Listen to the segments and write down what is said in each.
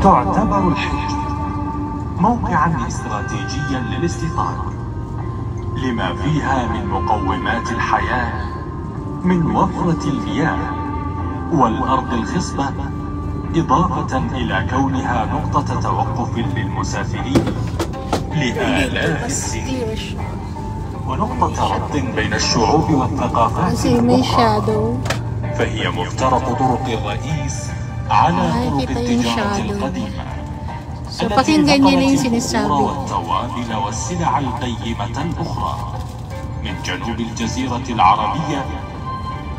تعتبر الحجر موقعا استراتيجيا للاستيطان لما فيها من مقومات الحياة من وفرة المياه والأرض الخصبة، إضافة إلى كونها نقطة توقف للمسافرين لآلاف السنين ونقطة ربط بين الشعوب والثقافات الأخرى، فهي مفترق طرق الرئيس على طرق التجارة القديمة التي نقلت البخور والتوابل والسلع القيمة الأخرى من جنوب الجزيرة العربية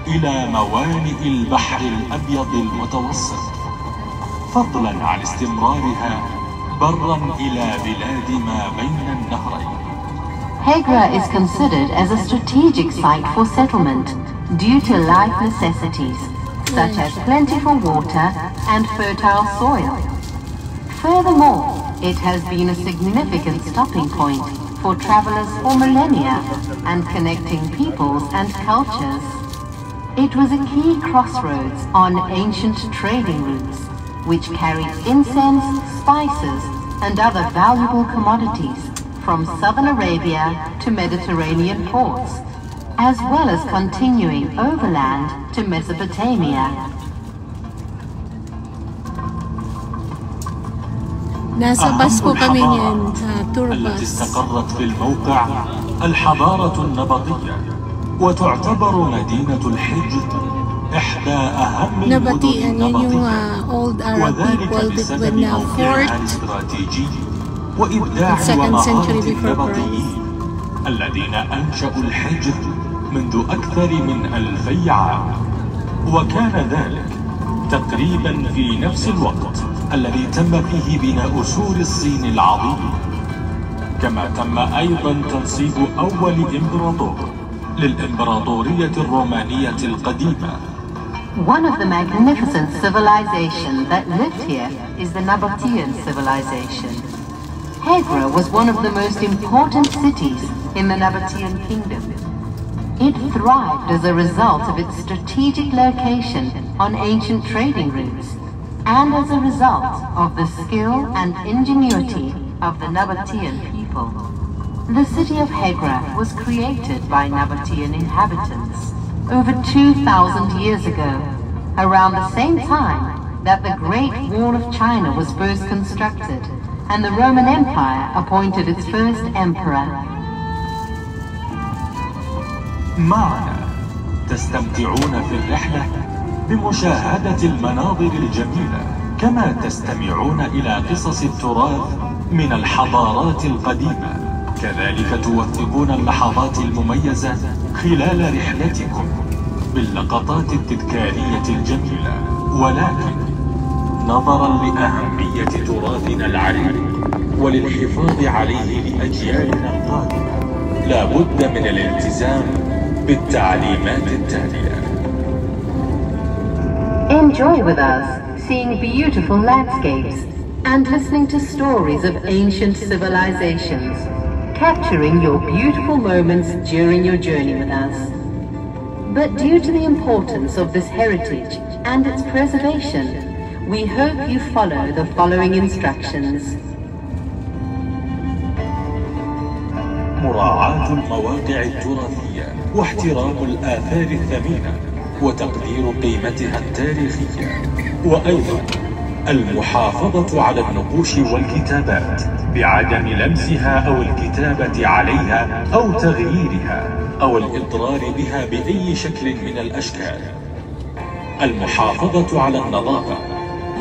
إلى موانئ البحر الأبيض المتوسط، فضلا عن استمرارها برا إلى بلاد ما بين النهرين. Hegra is considered as a strategic site for settlement due to life necessities such as plentiful water and fertile soil. Furthermore, it has been a significant stopping point for travelers for millennia and connecting peoples and cultures. It was a key crossroads on ancient trading routes, which carried incense, spices, and other valuable commodities from southern Arabia to Mediterranean ports, as well as continuing overland to Mesopotamia. Nasa bus po kami niyan sa tour bus. التي استقرت في الموقع الحضارة النبطية، وتعتبر مدينة الحجر إحدى أهم المدن النبطية، وذلك بسبب موقعها الاستراتيجي وإبداع ومهارة النبطيين الذين أنشأوا الحجر منذ أكثر من 2000 عام، وكان ذلك تقريبا في نفس الوقت الذي تم فيه بناء سور الصين العظيم، كما تم أيضا تنصيب أول إمبراطور للإمبراطورية الرومانية القديمة. One of the magnificent civilizations that lived here is the Nabatean civilization. Hegra was one of the most important cities in the Nabatean kingdom. It thrived as a result of its strategic location on ancient trading routes, and as a result of the skill and ingenuity of the Nabatean people. The city of Hegra was created by Nabatean inhabitants over 2,000 years ago, around the same time that the Great Wall of China was first constructed and the Roman Empire appointed its first emperor. معنا تستمتعون في الرحلة بمشاهدة المناظر الجميلة، كما تستمعون إلى قصص التراث من الحضارات القديمة. كذلك توثقون اللحظات المميزة خلال رحلتكم باللقطات التذكارية الجميلة، ولكن نظرا لأهمية تراثنا العريق وللحفاظ عليه لأجيالنا القادمة لا بد من الالتزام بالتعليمات التالية. Enjoy with us seeing beautiful landscapes and listening to stories of ancient civilizations, capturing your beautiful moments during your journey with us. But due to the importance of this heritage and its preservation, we hope you follow the following instructions. مراعاة المواقع التراثية واحترام الآثار الثمينة وتقدير قيمتها التاريخية، وأيضا المحافظة على النقوش والكتابات بعدم لمسها أو الكتابة عليها أو تغييرها أو الإضرار بها بأي شكل من الأشكال. المحافظة على النظافة،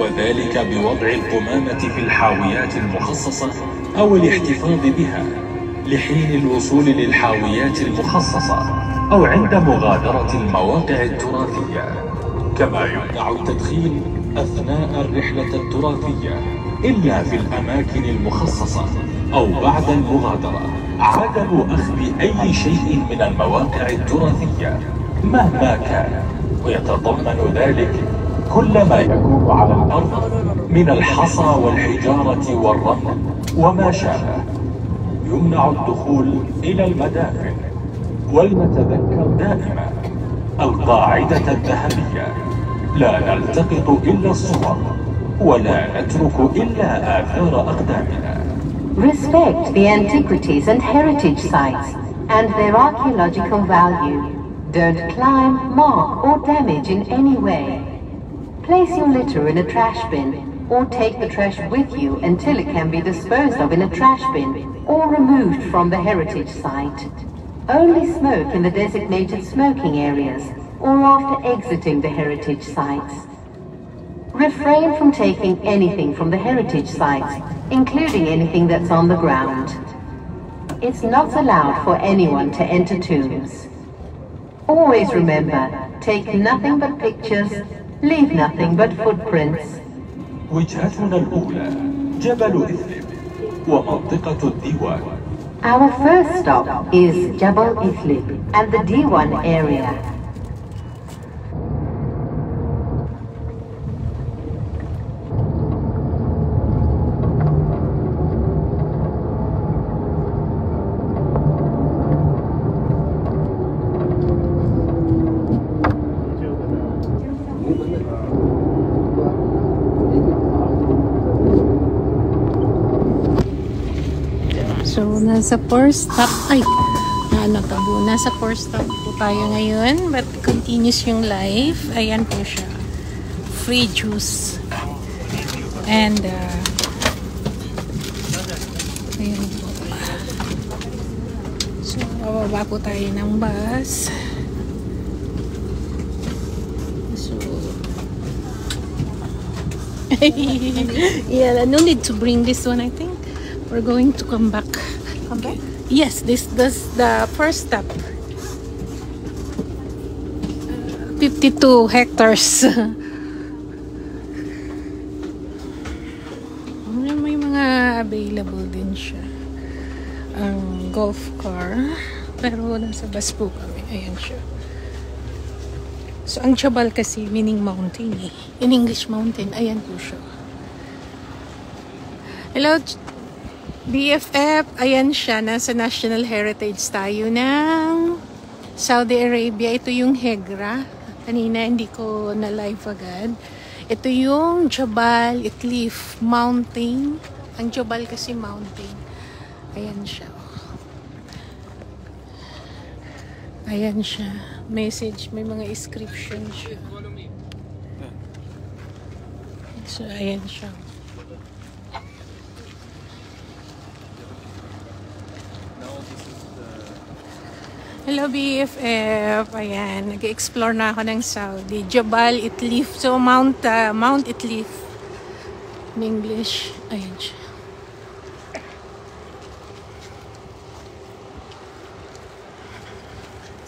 وذلك بوضع القمامة في الحاويات المخصصة أو الاحتفاظ بها لحين الوصول للحاويات المخصصة أو عند مغادرة المواقع التراثية. كما يمنع التدخين أثناء الرحلة التراثية إلا في الأماكن المخصصة أو بعد المغادرة. عدم أخذ أي شيء من المواقع التراثية مهما كان، ويتضمن ذلك كل ما يكون على الأرض من الحصى والحجارة والرمل وما شابه. يمنع الدخول إلى المدافن، ولنتذكر دائما القاعدة الذهبية: لا نلتقط إلا الصور ولا نترك إلا آثار أقدامنا. Respect the antiquities and heritage sites and their archaeological value. Don't climb, mark or damage in any way. Place your litter in a trash bin or take the trash with you until it can be disposed of in a trash bin or removed from the heritage site. Only smoke in the designated smoking areas or after exiting the heritage sites. Refrain from taking anything from the heritage sites, including anything that's on the ground. It's not allowed for anyone to enter tombs. Always remember, take nothing but pictures, leave nothing but footprints. وجهتنا الأولى جبل إثلب ومنطقة الديوان. Our first stop is Jabal Ithlib and the Diwan area. So, nasa first stop, nasa first stop po tayo ngayon, but continuous yung live. Ayan po siya. Free juice. And, ayan po. So, bababa po tayo ng bus. So, yeah, no need to bring this one, I think. We're going to come back. Come back? Yes, this the first stop. 52 hectares. May mga available din siya. Golf car. Pero nasa bus po kami. Ayan siya. So, ang Jabal kasi meaning mountain eh. In English, mountain. Ayan po siya. Hello, BFF, ayan siya, nasa National Heritage tayo ng Saudi Arabia. Ito yung Hegra. Kanina hindi ko na live agad. Ito yung Jabal Ithlib Mountain. Ang Jabal kasi mountain. Ayan siya. Ayan siya. Message, may mga inscription siya. So, ayan siya. Hello BFF, ayan, nag-explore na ako ng Saudi, Jabal Ithlib, so Mount Ithlib in English, ayan siya.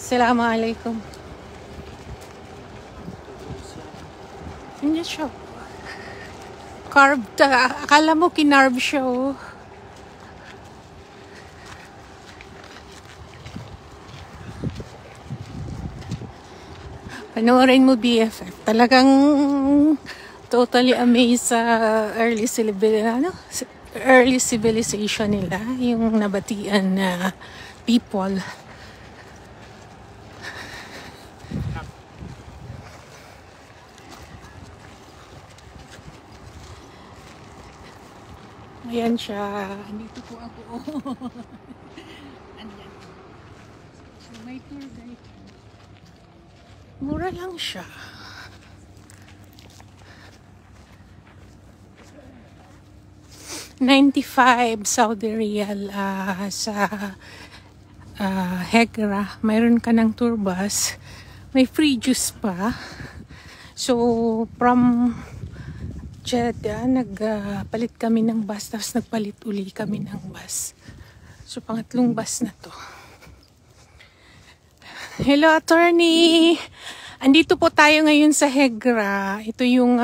Assalamualaikum. Hindi siya. Carved, akala mo kinarve siya oh. Panoorin mo BFF. Talagang totally amazed sa early civilization nila. Yung nabatian na people. Ayan siya. Dito po ako. Andyan. So, may tour guide. Mura lang siya. $95 Saudi Riyal sa Hegra. Mayroon ka ng tour bus. May free juice pa. So, from Jeddah, nagpalit kami ng bus. Tapos nagpalit uli kami ng bus. So, pangatlong bus na to. Hello, attorney! Andito po tayo ngayon sa Hegra. Ito yung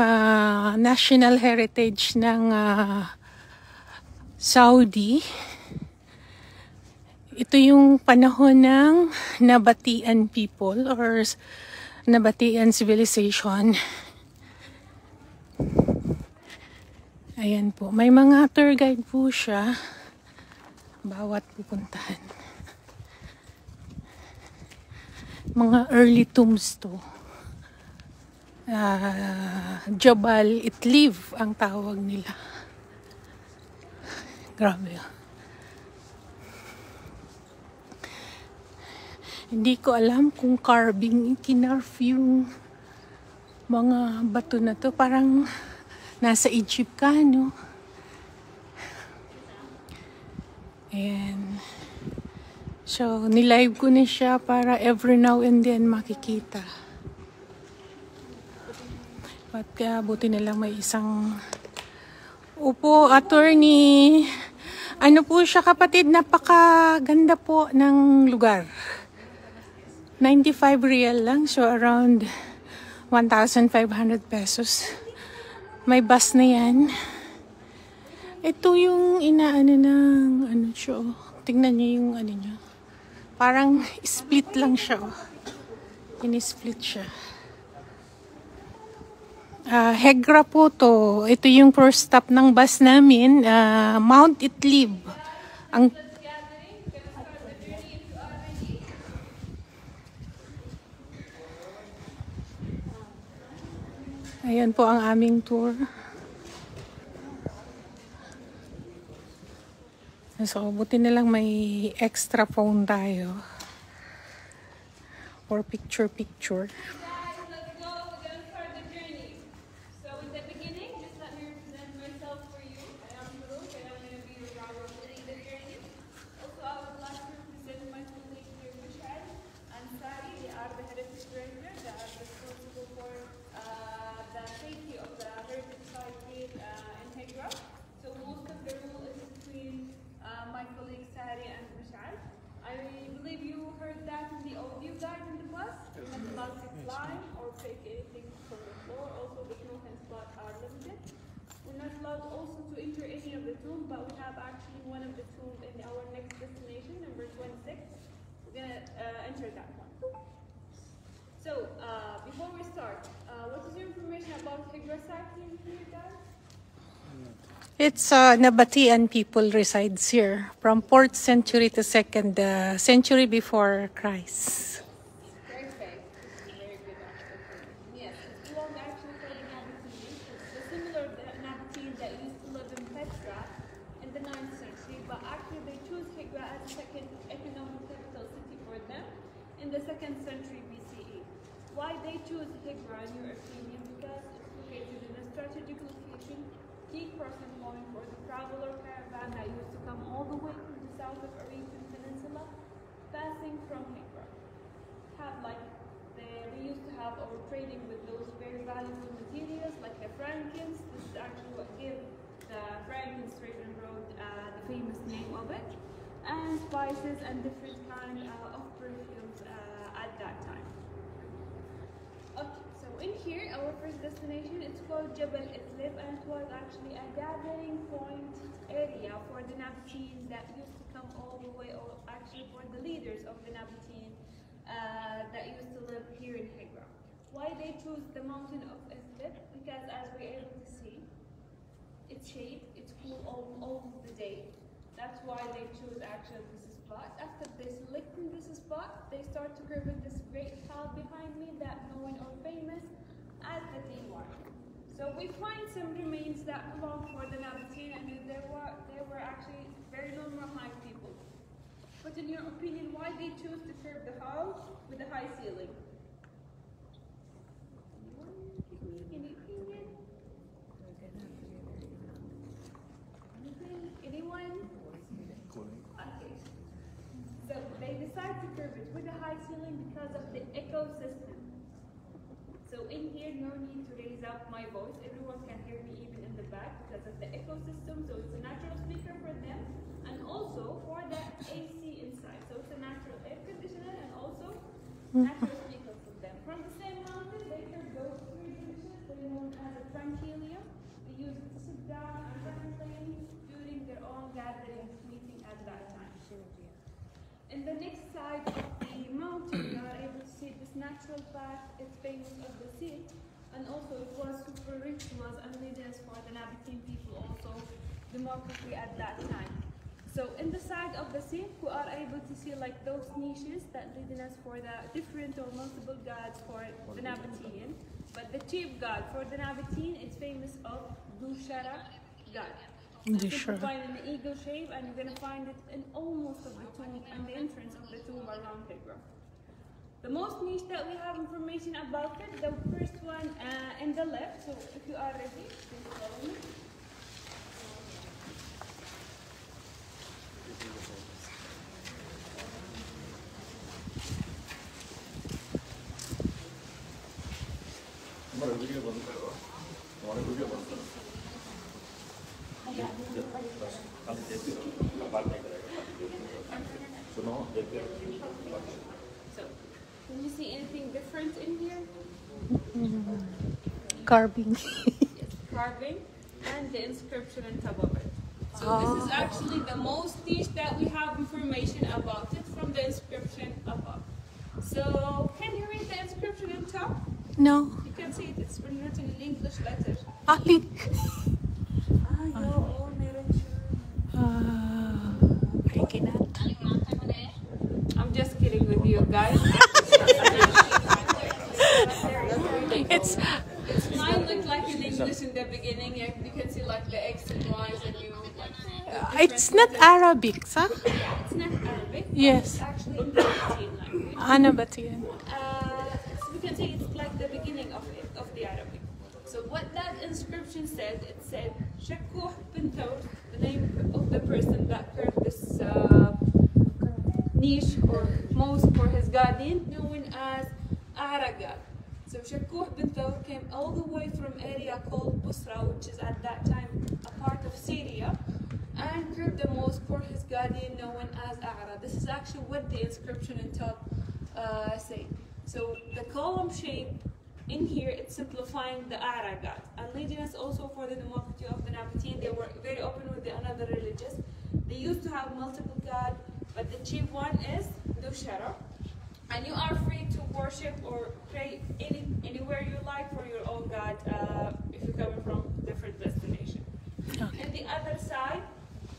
national heritage ng Saudi. Ito yung panahon ng Nabatian people or Nabatian civilization. Ayan po. May mga tour guide po siya. Bawat pupuntahan. Mga early tombs to. Jabal Itlif ang tawag nila. Grabe. Hindi ko alam kung carving, kinarve yung mga bato na to. Parang nasa Egypt ka, no? Ayan. So, nilive ko na siya para every now and then makikita. At kaya buti na lang may isang upo, attorney. Ano po siya kapatid, napakaganda po ng lugar. 95 real lang, so around 1,500 pesos. May bus na yan. Ito yung inaano ng ano siya. Tingnan niyo yung ano niya. Parang split lang siya. Ini-split siya. Hegra po to. Ito yung first stop ng bus namin. Mount Itlib. Ang ayan po ang aming tour. So, buti na lang may extra phone tayo for picture-picture. Also to enter any of the tomb, but we have actually one of the tombs in our next destination, number 26. We're gonna enter that one. So before we start, what is your information about Hegra site here, guys? It's Nabatean people resides here from 4th century to 2nd century before Christ. Perfect. Very good. Yes, it belongs actually to the Nabateans. It's similar to the Nabateans that used to live in Petra in the 9th century, but actually they chose Hegra as a second economic capital city for them in the 2nd century BCE. Why they choose Hegra in your opinion? Because it's located in a strategic location, key crossing point for the traveler caravan that used to come all the way from the south of Arabian Peninsula, passing from Hegra. They used to have over trading with those very valuable materials like the Frankins. This is actually what gave the Frankins trading road the famous name of it, and spices and different kind of perfumes at that time. Okay, so in here, our first destination, it's called Jabal Itlib, and it was actually a gathering point area for the Nabateans that used to come all the way, or actually for the leaders of the Nabatean that used to live here in Hegra. Why they choose the mountain of Itlib? Because as we're able to see, it's shade, it's cool all the day. That's why they choose actually this spot. After they selecting this spot, they start to curve in this great hall behind me that known or famous as the Diwar. So we find some remains that belong for the Nabatean, and they were actually very normal high people. But in your opinion, why they choose to curve the hall with a high ceiling? Any opinion? Anyone? Okay. So they decide to curve it with a high ceiling because of the ecosystem. So in here, no need to raise up my voice. Everyone can hear me even in the back because of the ecosystem. So it's a natural speaker for them, and also for the AC inside. So it's a natural air conditioner and also natural speakers for them. From the same mountain, they can go three dishes. They're known as a tranquilium. They use it to sit down and contemplate during their own gathering meeting at that time. In the next side of the mountain, you are able to see this natural path. It's famous of the sea, and also it was super rich, was a religious for the Nabatean people, also democracy at that time. So in the side of the seat, we are able to see like those niches that leading us for the different or multiple gods for the Nabatean. But the chief god for the Nabatean is famous of Dushara god. Simplified in the eagle shape, and you're gonna find it in almost of the tomb and the entrance of the tomb around Hegra. The most niche that we have information about it, the first one in the left. So if you are ready, please follow me. So, can you see anything different in here? Carving. Yes, carving and the inscription on top of it. So this is actually the most niche that we have information about it from the inscription above. So can you read the inscription on top? No. You can see it, it's written in English letters. Alin? I cannot. I'm just kidding with you guys. It's It might look like in English in the beginning. You can see like the X and Y's and you like. it's not Arabic, sir. It's not Arabic. Yes. It's actually in the Latin language. Nabatean. So we can say it's like the beginning of it, of the Arabic. So what that inscription said, it said Shakuh bin Thawr, the name of the person that carved this niche or mosque for his guardian, known as Araga. So Shakuh bin Thawr came all the way from area called Busra, which is at that time a part of Syria, and carved the mosque for his guardian known as A'ra. This is actually what the inscription on top say. So the column shape in here, it's simplifying the A'ra god. And leading us also for the democracy of the Nabatean, they were very open with the another religious. They used to have multiple gods, but the chief one is Dushara. And you are free to worship or pray anywhere you like for your own god if you're coming from different destination. Okay. And the other side,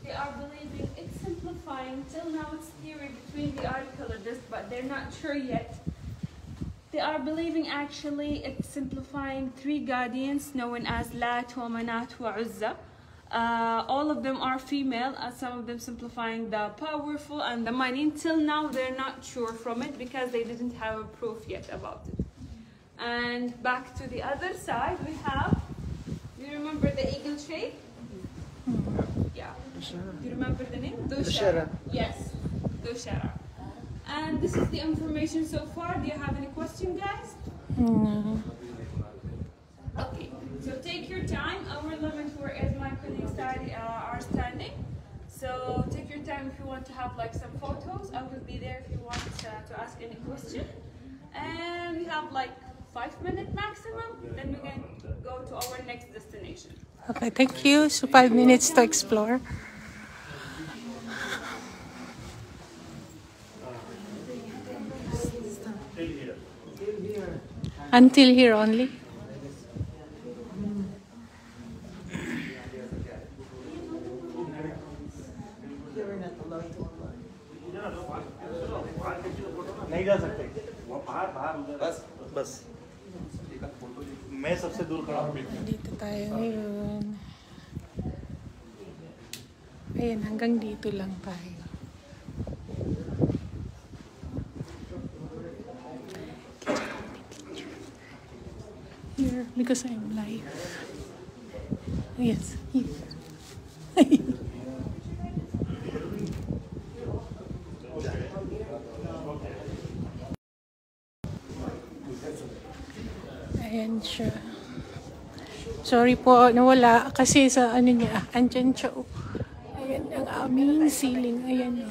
they are believing it's simplifying. Till now it's theory between the archaeologists, but they're not sure yet. They are believing actually it's simplifying three guardians known as Lat, wa Manat, wa Uzza. All of them are female, and some of them simplifying the powerful and the money. Until now, they're not sure from it because they didn't have a proof yet about it. And back to the other side, we have, do you remember the eagle shape? Yeah. Do you remember the name? Dushara. Yes, Dushara. And this is the information so far. Do you have any question, guys? No. Okay, so take your time. Our limit where as my colleagues are standing. So take your time if you want to have like some photos. I will be there if you want to ask any question. And we have like 5 minutes maximum. Then we can go to our next destination. Okay, thank you. So 5 minutes to explore. Until here only. नहीं जा सकते बस बस मैं सबसे दूर खड़ा हूँ Dito tayo ngayon. Ayan, hanggang dito lang tayo. Here, because I'm live. Yes, here. Ayan siya. Sorry po, nawala kasi sa ano niya, andyan siya. Oh. Ayan ang aming ceiling. Ayan o.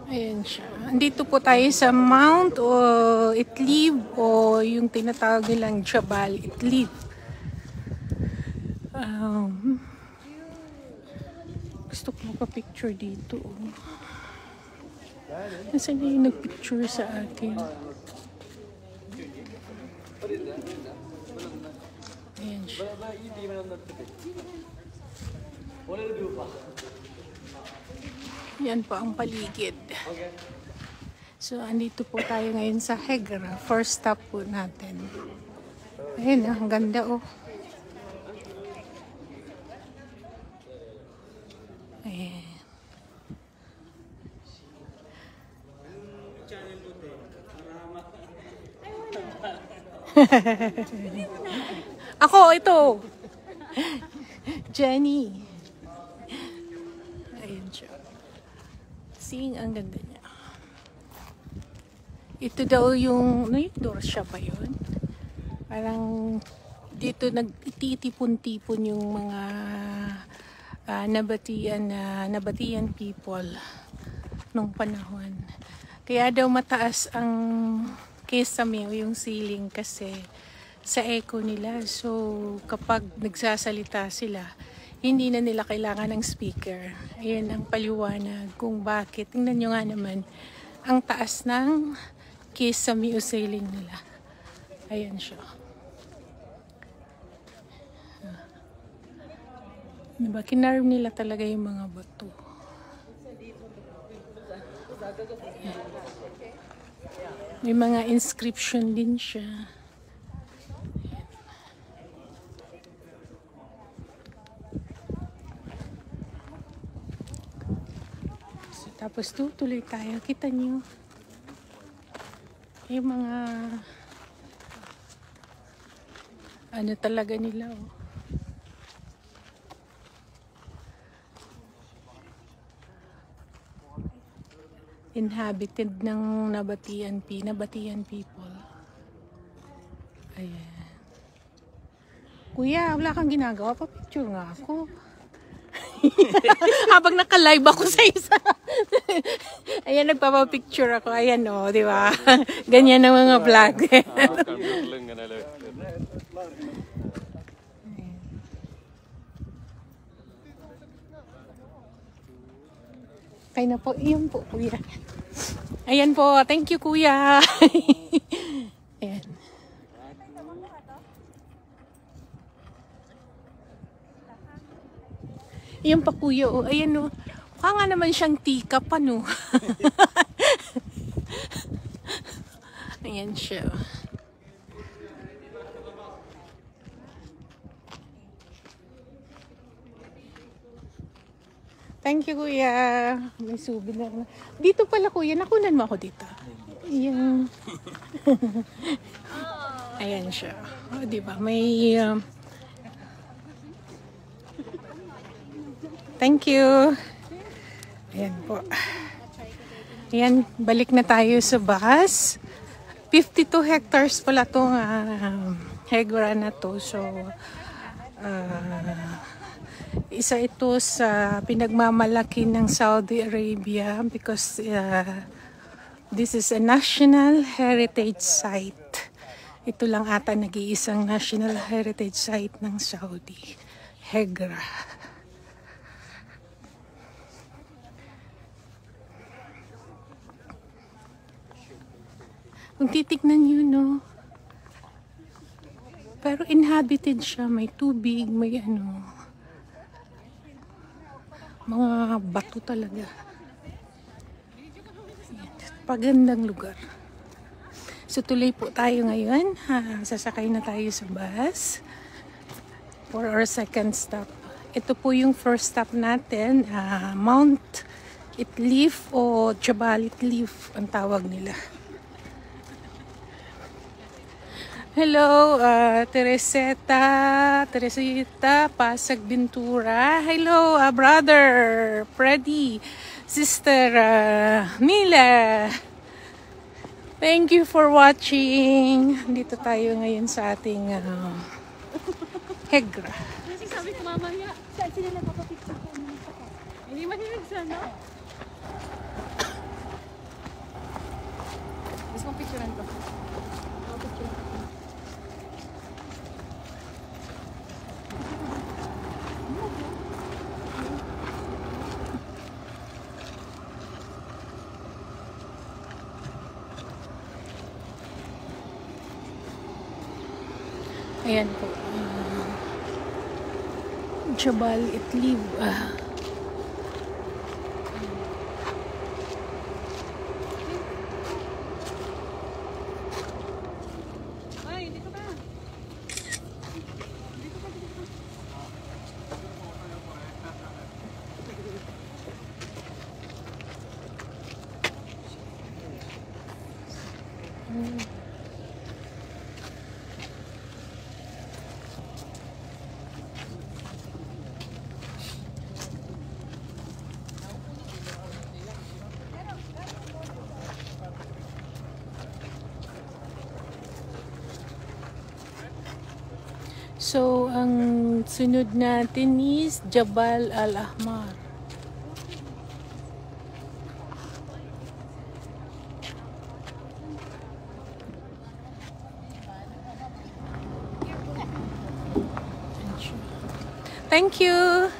Ayan siya. Andito po tayo sa Mount Itlib o yung tinatawag nilang Jabal Itlib. Gusto ko magpa-picture dito. Nasaan na yung nag-picture sa akin? Ayan siya. Yan po ang paligid. So, andito po tayo ngayon sa Hegra. First stop po natin. Ayan, ang ganda oh. Ayan. Ako, ito. Jenny. Ayan siya. Seeing ang ganda niya. Ito daw yung, ano yung Dorsya pa yun? Parang dito nagtitipon-tipon yung mga Nabatian people nung panahon. Kaya daw mataas ang Kisame o yung ceiling kasi sa echo nila. So kapag nagsasalita sila, hindi na nila kailangan ng speaker. Ayan ang paliwanag kung bakit. Tingnan nyo nga naman ang taas ng Kisame o ceiling nila. Ayan siya. Diba? Kinarve nila talaga yung mga bato. May mga inscription din siya. So, tapos tutuloy tayo. Kita nyo yung mga ano talaga nila oh. Inhabited ng Nabatian people. Ayan. Kuya, wala kang ginagawa. Pa-picture nga ako. Habang naka-live ako sa isa. Ayan, nagpapapicture ako. Ayan o, di ba? Ganyan ang mga vlog. Kaya na po, iyon po, kuya. Ayan po, thank you, kuya. Ayan. Iyan pa, kuya. Oh, ayan, oh. Mukha nga naman siyang tika pa, no? Ayan siya. Thank you, kuya. May souvenir na. Dito pala, kuya. Nakunan mo ako dito. Ayan. Ayan siya. O, diba? May... Thank you. Ayan po. Ayan, balik na tayo sa bus. 52 hectares pala itong Hegra na to. So, isa ito sa pinagmamalaki ng Saudi Arabia because this is a national heritage site. Ito lang ata nag-iisang national heritage site ng Saudi. Hegra. Kung titignan nyo, no? Pero inhabited siya. May tubig, may ano... mga bato talaga. Pagandang lugar. So tuloy po tayo ngayon. Sasakay na tayo sa bus for our second stop. Ito po yung first stop natin. Mount Itlif o Jabal Itlif ang tawag nila. Hello, Teresita Pasag Ventura. Hello, brother Freddy, sister Mila. Thank you for watching. Dito tayo ngayon sa ating Hegra. Kasi sabi ko mamaya, saan sila nagpapapicture ko? Hindi mahilig sana. Gusto mong picturean ko? Ayan po. Jabal Itlib. So, ang sunod natin is Jabal Al-Ahmar. Thank you.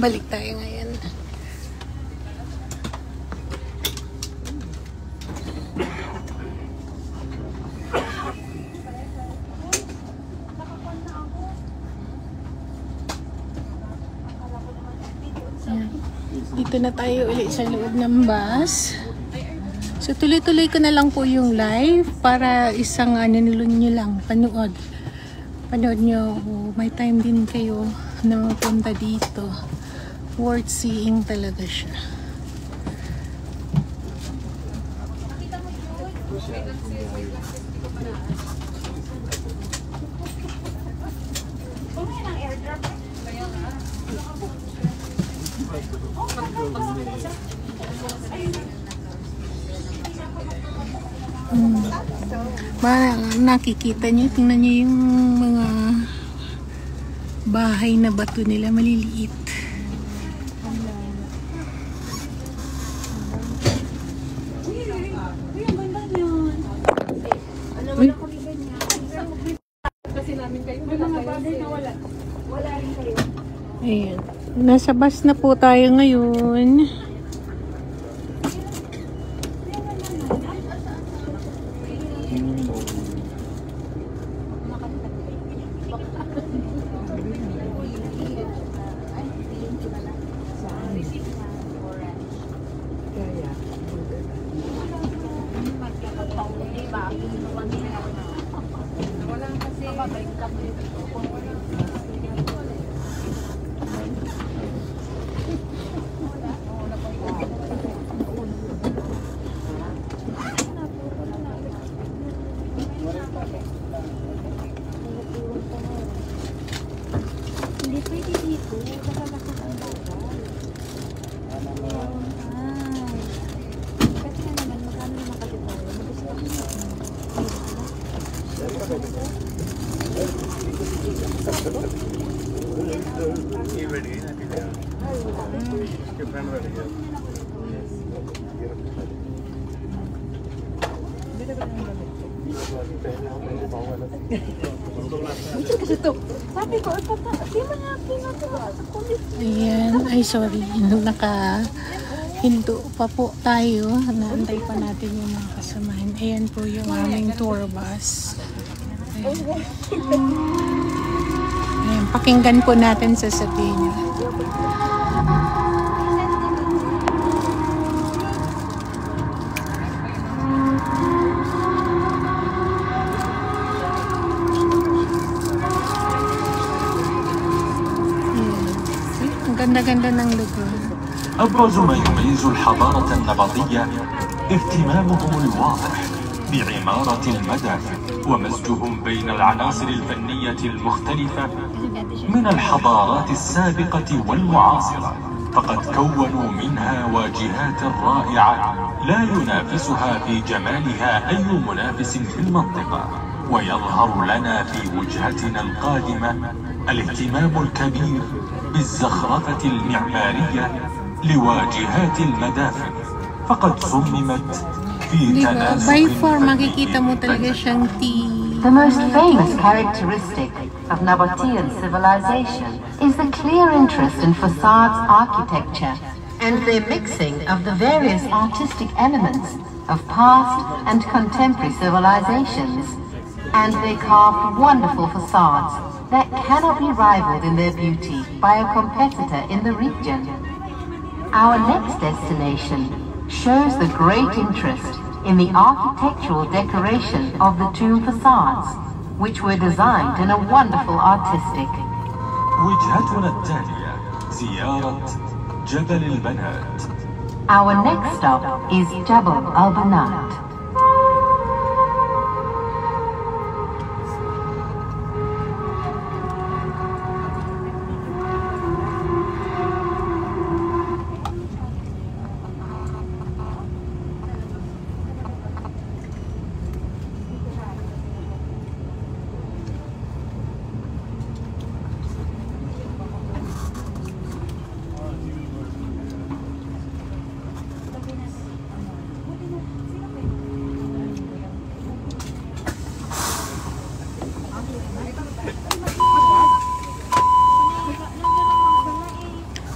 Balik tayo ngayon. Dito na tayo ulit sa loob ng bus. So tuloy-tuloy ko na lang po yung live para isang nyo lang, panood nyo. May time din kayo na mapunta dito. Worth seeing talaga siya. Nakikita nyo, tingnan nyo yung mga bahay na bato nila, maliliit. Ayan. Nasa bus na po tayo ngayon. Ayan, ay sorry, nakahinto pa po tayo, naantay pa natin yung mga kasamahan. Ayan po yung aming tour bus. Ayan, pakinggan po natin sasabihin niya. ganda ng lugar. أبرز ما يميز الحضارة النبطية اهتمامهم الواضح بعمارة المدافن ومزجهم بين العناصر الفنية المختلفة من الحضارات السابقة والمعاصرة، فقد كونوا منها واجهات رائعة لا ينافسها في جمالها أي منافس في المنطقة. ويظهر لنا في وجهتنا القادمة الاهتمام الكبير بالزخرفة المعمارية لواجهات المدافن فقد صممت في Diba? تناسق By far, فني makikita mo talaga siyang tea. The most famous characteristic of Nabatean civilization is the clear interest in facades architecture and their mixing of the various artistic elements of past and contemporary civilizations. And they carved wonderful facades that cannot be rivaled in their beauty by a competitor in the region. Our next destination shows the great interest in the architectural decoration of the tomb facades, which were designed in a wonderful artistic. وجهتنا التالية زيارة جبل البنات. Our next stop is Jabal al-Banat.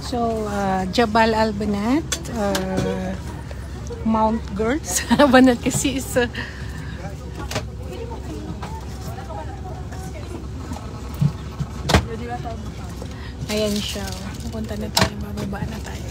So, Jabal al-Banat, Mount Girls. Banat kasi is... ayan siya. Pupunta na tayo, bababa na tayo.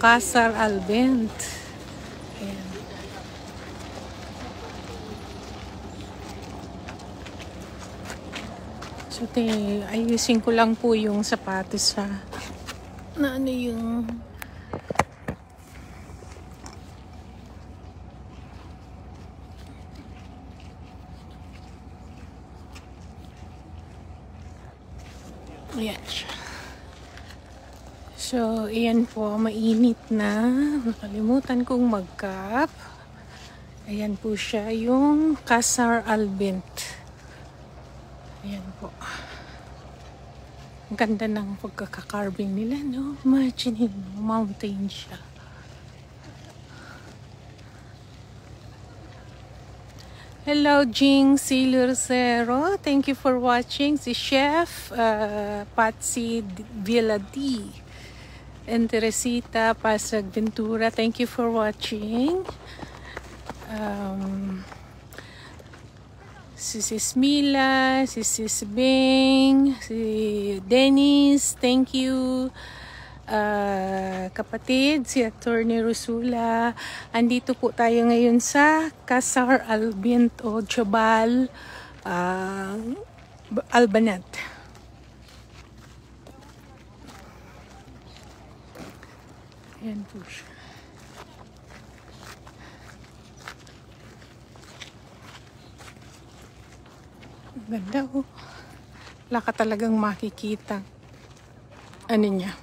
Qasr al-Bint. Ayan. So, ayusin ko lang po yung sapatos sa na ano yung ayan siya. So, ayan po, mainit na. Nakalimutan kong mag-cap. Ayan po siya, yung Qasr al-Bint. Ayan po. Ang ganda ng pagkakakarving nila, no? Imagine, mountain siya. Hello, Jing Silurcero. Thank you for watching. Si Chef Patsy Viladi and Teresita Pasag Ventura, thank you for watching. Si Sis Mila, si Sis Bing, si Dennis, thank you. Kapatid, si Attorney Rosula. Andito po tayo ngayon sa Qasr al-Bint o Jabal al-Banat. Ayan po siya. Ganda oh. Wala ka talagang makikita. Ano niya?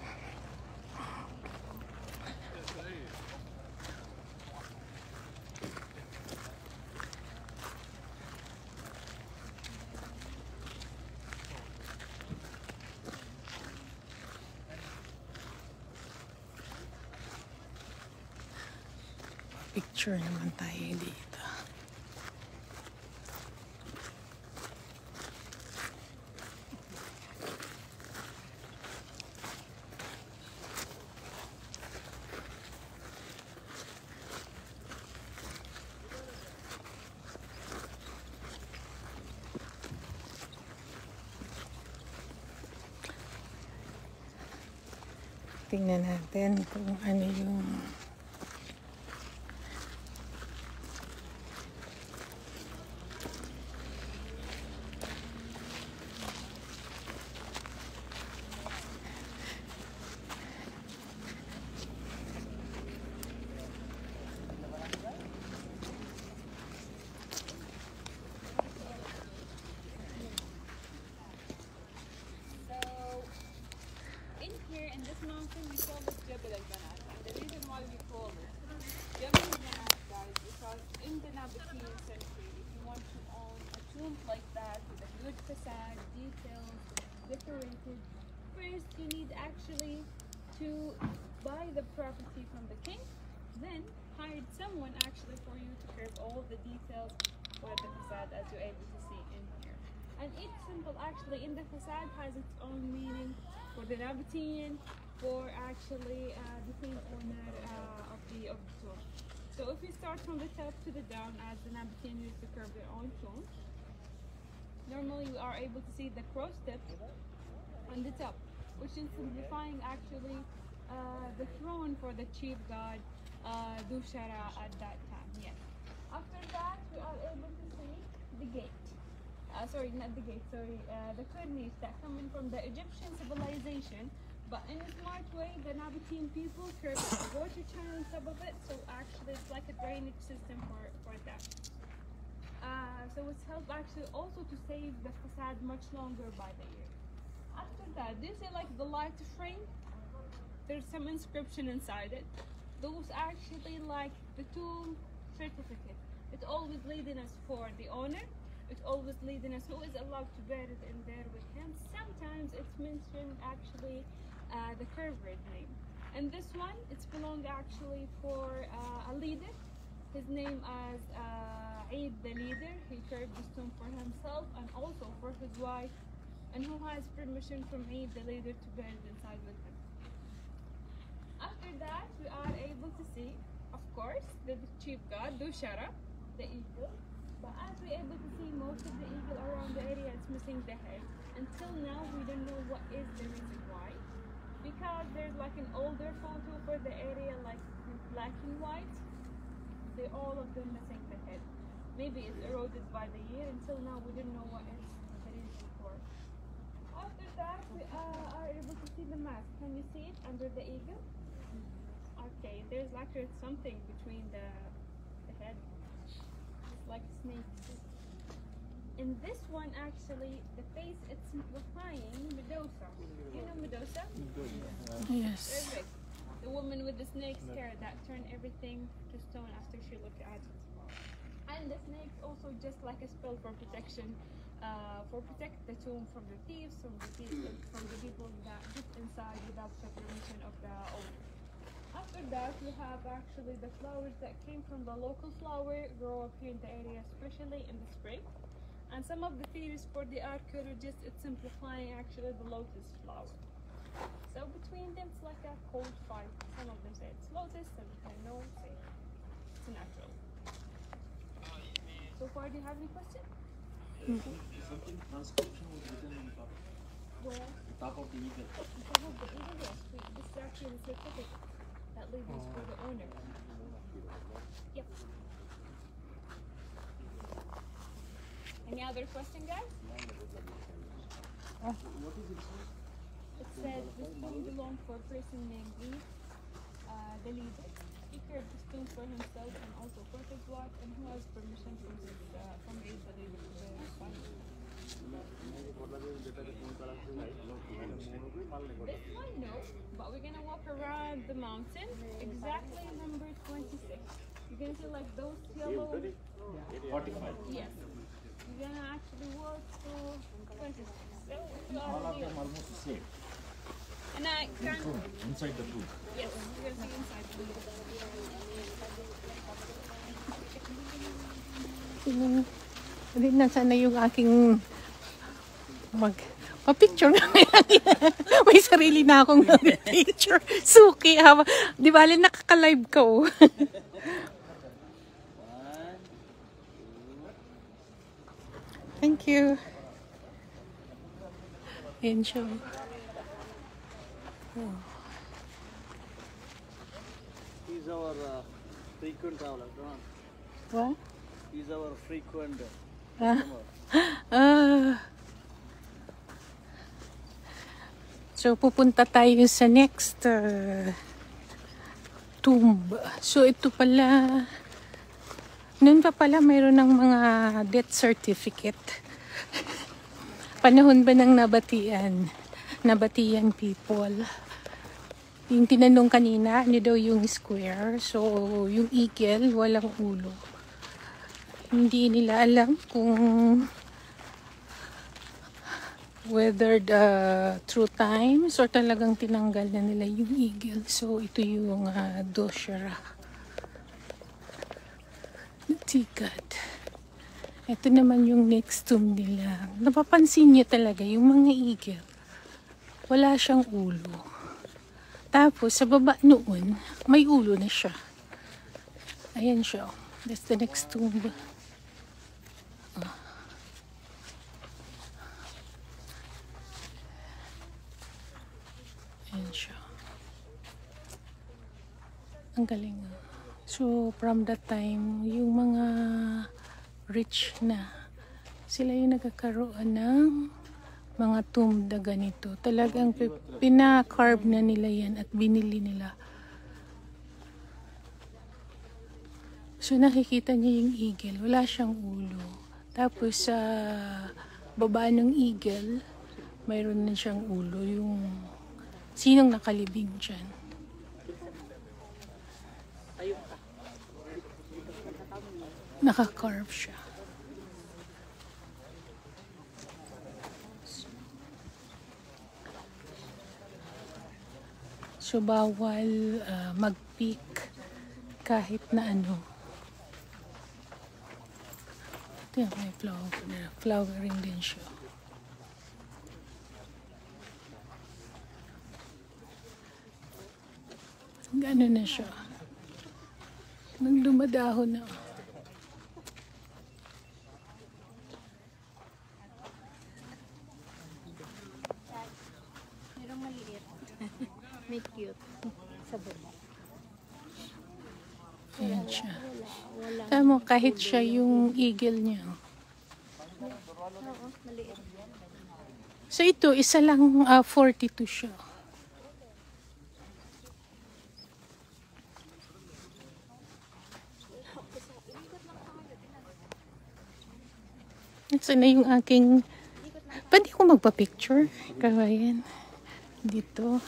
Picture naman tayo dito. Tingnan natin kung ano yung Nabatean century, if you want to own a tomb like that with a good facade, detailed, decorated, first you need actually to buy the property from the king, then hired someone actually for you to curve all the details for the facade as you're able to see in here. And each symbol actually in the facade has its own meaning for the Nabatean, for actually the same owner of the tomb. So if we start from the top to the down, as the Nabatean used to curve their own tomb, normally we are able to see the cross tip on the top, which is simplifying actually the throne for the chief god Dhu Shara at that time. Yes. After that, we are able to see the gate. Sorry, not the gate. Sorry, the corniche that coming from the Egyptian civilization. But in a smart way, the Nabatean people curved the water channel on top of it, so actually it's like a drainage system for them. So it's helped actually also to save the facade much longer by the year. After that, do you see like the light frame? There's some inscription inside it. Those actually like the tomb certificate. It's always leading us for the owner. It's always leading us who is allowed to bear it in there with him. Sometimes it's mentioned actually the curved name. And this one, it's belonged actually for a leader. His name is Eid the leader. He curved this tomb for himself and also for his wife, and who has permission from Eid the leader to bear it inside with him. After that, we are able to see, of course, the chief god, Dhu Shara, the eagle. But as we're able to see, most of the eagle around the area is missing the head. Until now, we don't know what is the reason why. Because there's like an older photo for the area, like black and white. They're all of them missing the head. Maybe it's eroded by the year. Until now, we didn't know what is the reason for. After that, we are able to see the mask. Can you see it under the eagle? Okay, there's actually something between the head. It's like snakes. In this one, actually, the face, it's simplifying Medusa. You know Medusa? Yes. Perfect. The woman with the snake's hair that turned everything to stone after she looked at it. And the snakes also just like a spell for protection, protect the tomb from the thieves, from the people that get inside without the permission of the owner. After that, we have actually the flowers that came from the local flower, grow up here in the area, especially in the spring. And some of the theories for the archaeologists, it's simplifying actually the lotus flower. So between them, it's like a cold fight. Some of them say it's lotus, some say no, say it's natural. So far, do you have any questions? Something transcription was written on top. Where? Top of the eagle. Top of the eagle, yes. This is actually the certificate that leads us for the owner. Yep. Any other question, guys? What is it? It says this tomb belonged for a person named Eid, the leader. He curved this tomb for himself and also for his wife, and who has permission from Eid, the leader, to bear his family. This one, no, but we're gonna walk around the mountain, exactly number 26. You're gonna see like those yellow. 45. Yes. You're gonna actually walk through 26. So, All of them almost the same. and I can. Inside the booth. Yes, you're gonna see inside. Hindi na sana yung aking pa-picture nga yan. May sarili na akong picture. Suki. Di ba, nakaka-live ka oh. Thank you. Enjoy. Oh. He's our frequent traveler. What? He's our frequent So, pupunta tayo sa next tomb. So, ito pala, noon pa pala mayroon ng mga death certificate. Panahon ba ng Nabatian people? Yung tinanong kanina, ano daw yung square? So, yung eagle, walang ulo. hindi nila alam kung whether the true times or talagang tinanggal na nila yung eagle. So, ito yung Doshara. Tikat. Ito naman yung next tomb nila. Napapansin niyo talaga yung mga eagle. Wala siyang ulo. Tapos, sa baba noon, may ulo na siya. Ayan siya. That's the next tomb. Ayan siya. Ang galing. So, from that time, yung mga rich na, sila yung nagkakaroon ng mga tomb na ganito. Talagang pina-carve na nila yan at binili nila. So, nakikita niyo yung eagle. Wala siyang ulo. Tapos, sa baba ng eagle, mayroon na siyang ulo. Yung sinong nakalibing dyan. Naka-carve siya. So, bawal mag-peek kahit na ano. Ito yung may flowering din siya. Gano'n na siya. Nang dumadahon na. Merong maliit. May cute. Sa baba. Ayan siya. Tama, kahit siya yung eagle niya. Oo, maliit. So ito, isa lang 42 siya. Ito na yung aking... Pwede ko magpa-picture? Kawayan. Dito.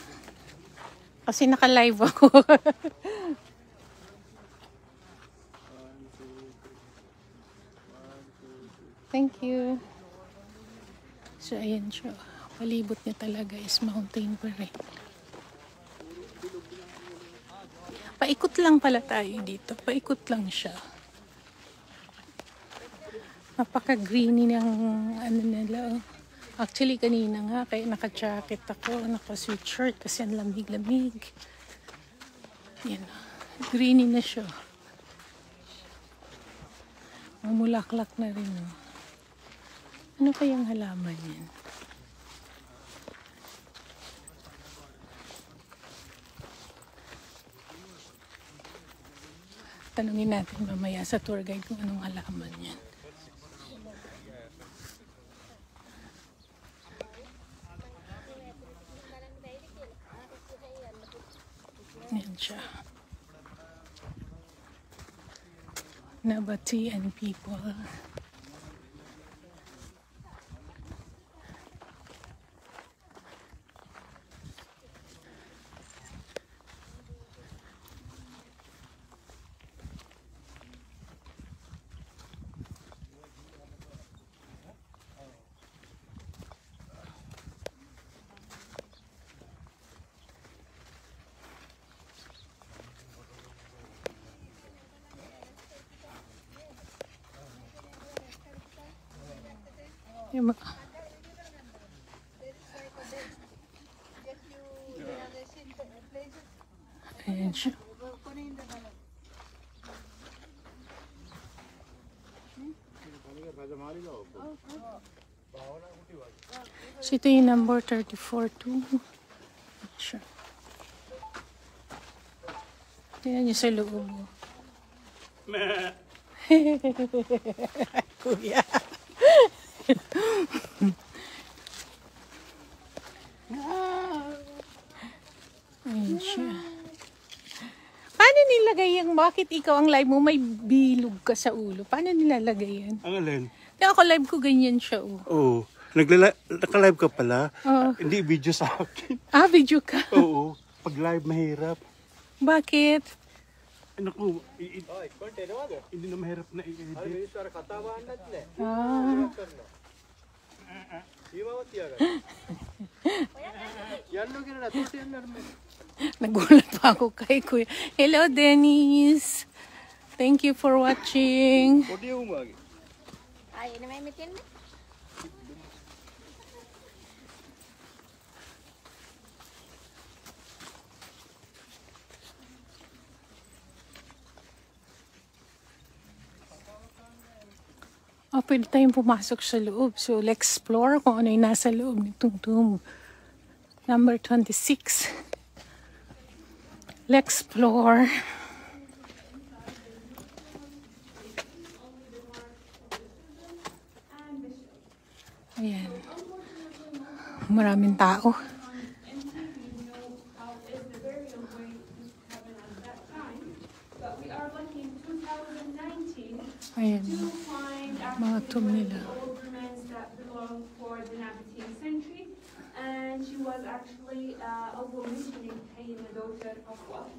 Kasi naka-live ako. Thank you. So, ayan siya. Palibot niya talaga is mountain pa rin. Paikot lang pala tayo dito. Paikot lang siya. Napaka-greeny ng ano nila. Actually, kanina nga, kaya naka-jacket ako, naka-sweatshirt kasi ang lamig-lamig. Yan. Greeny na siya. Mamulaklak na rin. Oh. Ano kayang halaman yan? Tanungin natin mamaya sa tour guide kung anong halaman yan. Yan siya. Nabatean people. Yung mga... Ayan siya. So ito yung number 34 to. Siya. Tingnan niyo sa loob. Kuya. Ayan siya. Paano nilagay yung, bakit ikaw ang live mo may bilog ka sa ulo? Paano nilalagay yan? Ang alin? Kaya ako live ko ganyan siya. Oo. Naka-live ka pala? Oo. Hindi, video sa akin. Ah, video ka? Oo. Pag live mahirap. Bakit? Naku, hindi na mahirap na i-edit. Nagulat pa ako kay Kuya. Hello, Dennis. Thank you for watching. Ay, namimitin mo? Oh, pwede tayong pumasok sa loob. So, let's explore kung ano yung nasa loob nitong tomb. Number 26. Let's explore. Ayan. Maraming tao. Ayan. Mga tomb nila. And she was actually a woman named Hayna, daughter of Waf.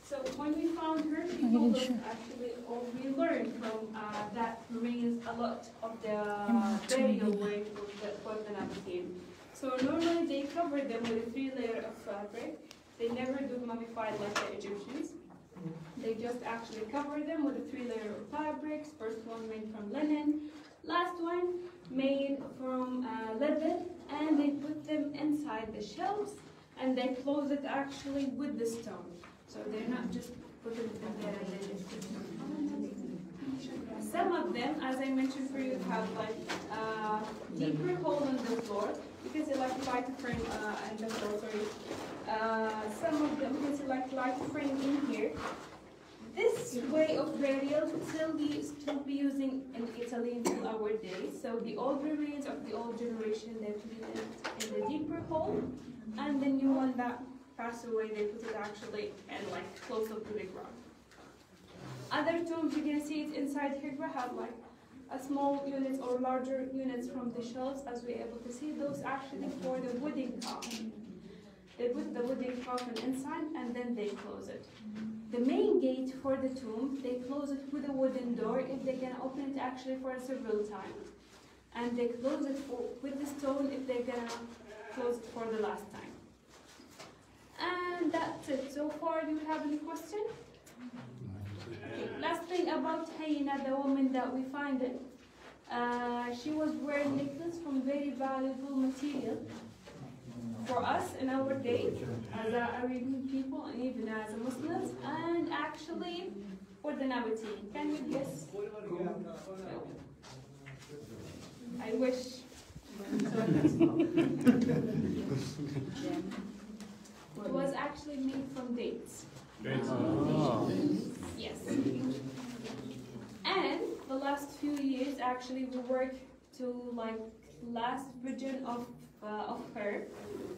So when we found her, she told us actually, or we learned from that remains a lot of the burial way for the Nabatean. So normally they cover them with a 3-layer of fabric. They never do mummified like the Egyptians. They just actually cover them with a 3-layer of fabrics. First one made from linen, last one made from leather, and they put them inside the shelves and they close it actually with the stone. So they're not just putting it in there and then just put them. Some of them, as I mentioned for you, have like deeper hole in the floor because they like to light the frame and the floor. Sorry. Some of them because they like to light the frame in here. This way of burial still be using in Italy until our days. So the old remains of the old generation, they put it in the deeper hole, and the new one that passed away, they put it actually and like close up to the ground. Other tombs you can see it inside Hijra have like a small units or larger units from the shelves, as we're able to see. Those actually for the wooden coffin. They put the wooden coffin inside and then they close it. The main gate for the tomb, they close it with a wooden door if they can open it actually for several times. And they close it with the stone if they're gonna close it for the last time. And that's it. So far, do you have any question? Okay. Last thing about Hayna, the woman that we find it. She was wearing necklace from very valuable material. For us in our day, as Arabian people and even as Muslims, and actually for the Nabatean. Can you guess? No. I wish. It was actually made from dates. Yes. And the last few years, actually, we work to like last version of her.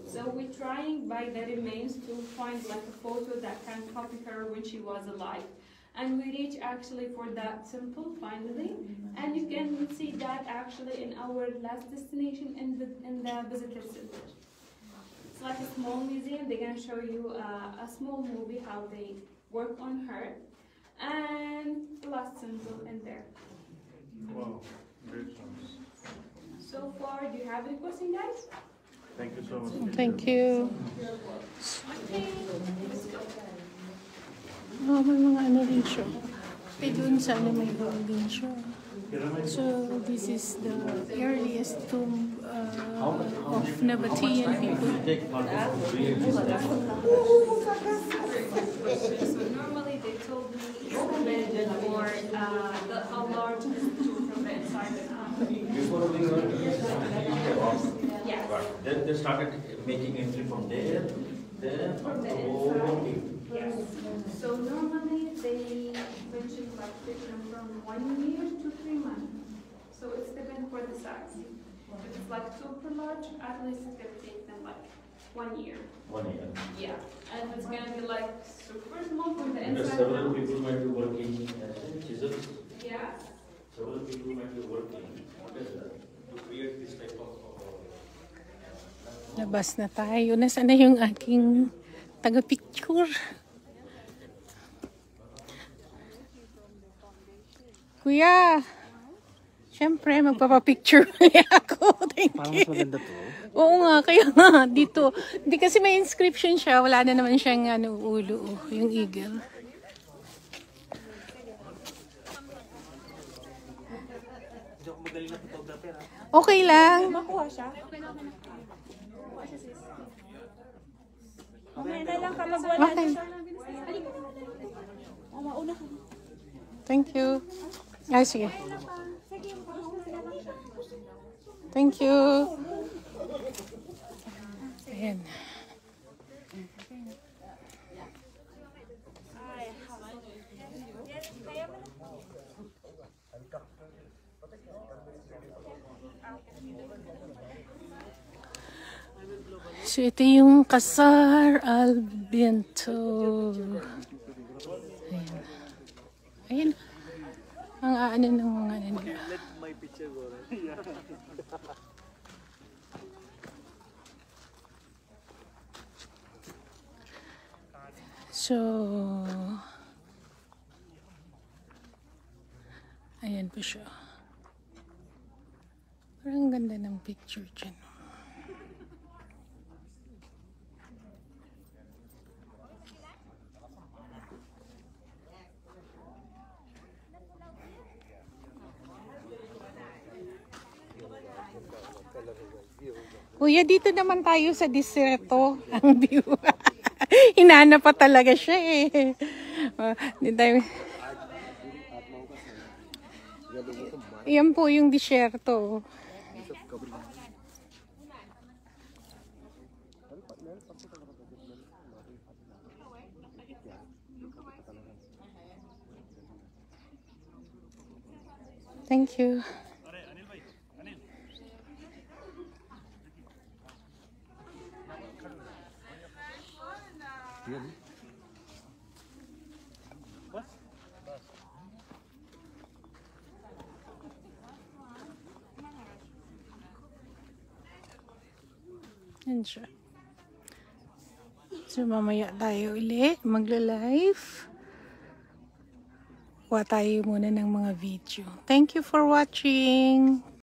So we're trying by the remains to find like a photo that can copy her when she was alive. And we reach actually for that simple finally. And you can see that actually in our last destination in the visitor center. It's like a small museum. They're gonna show you a small movie how they work on her. And the last symbol in there. Wow, great job. So far, do you have any questions, guys? Thank you so much. Thank you. Okay, let's go. Oh, may mga ano rin siya. Eh, dun sa ano may gold din siya. So, this is the earliest tomb of Nabatean people. So normally they told me it's or how large is the tomb from the inside and out. Yes. Then they started making entry from there, From the inside. Yes. So normally they mention like different from 1 year to 3 months. So it's depends for the size. If it's like super large, at least it's gonna take them like 1 year. 1 year. Yeah. And if it's gonna be like super small from the Because inside. several people might be working as chisels. Yeah. Several people might be working. What is that? To create this type of. Labas na tayo. Nasaan na yung aking taga-picture? Kuya, syempre magpapapicture ulit ako. Thank Parang you. mas maganda to. Oo nga, kaya nga dito. Hindi kasi may inscription siya, wala na naman siyang ulo, yung eagle. Hindi ako magaling na photographer ha. Okay lang. Makuha siya. Mamaya na lang kapag wala Okay. na siya. Mauna ka. Thank you. Ay, sige. Thank you. Ayan. So, ito yung Casar al Viento. Ayan. Ayan. Ang aano ng mga nila. Let my picture go, right? So, ayan po siya. Parang ganda ng picture dyan. Kuya, dito naman tayo sa diserto. Ang view. Hinanap pa talaga siya eh. Hindi tayo... Yan po yung disyerto. Thank you. Yan siya. So, mamaya tayo ulit magla-live. Kuha tayo muna ng mga video. Thank you for watching.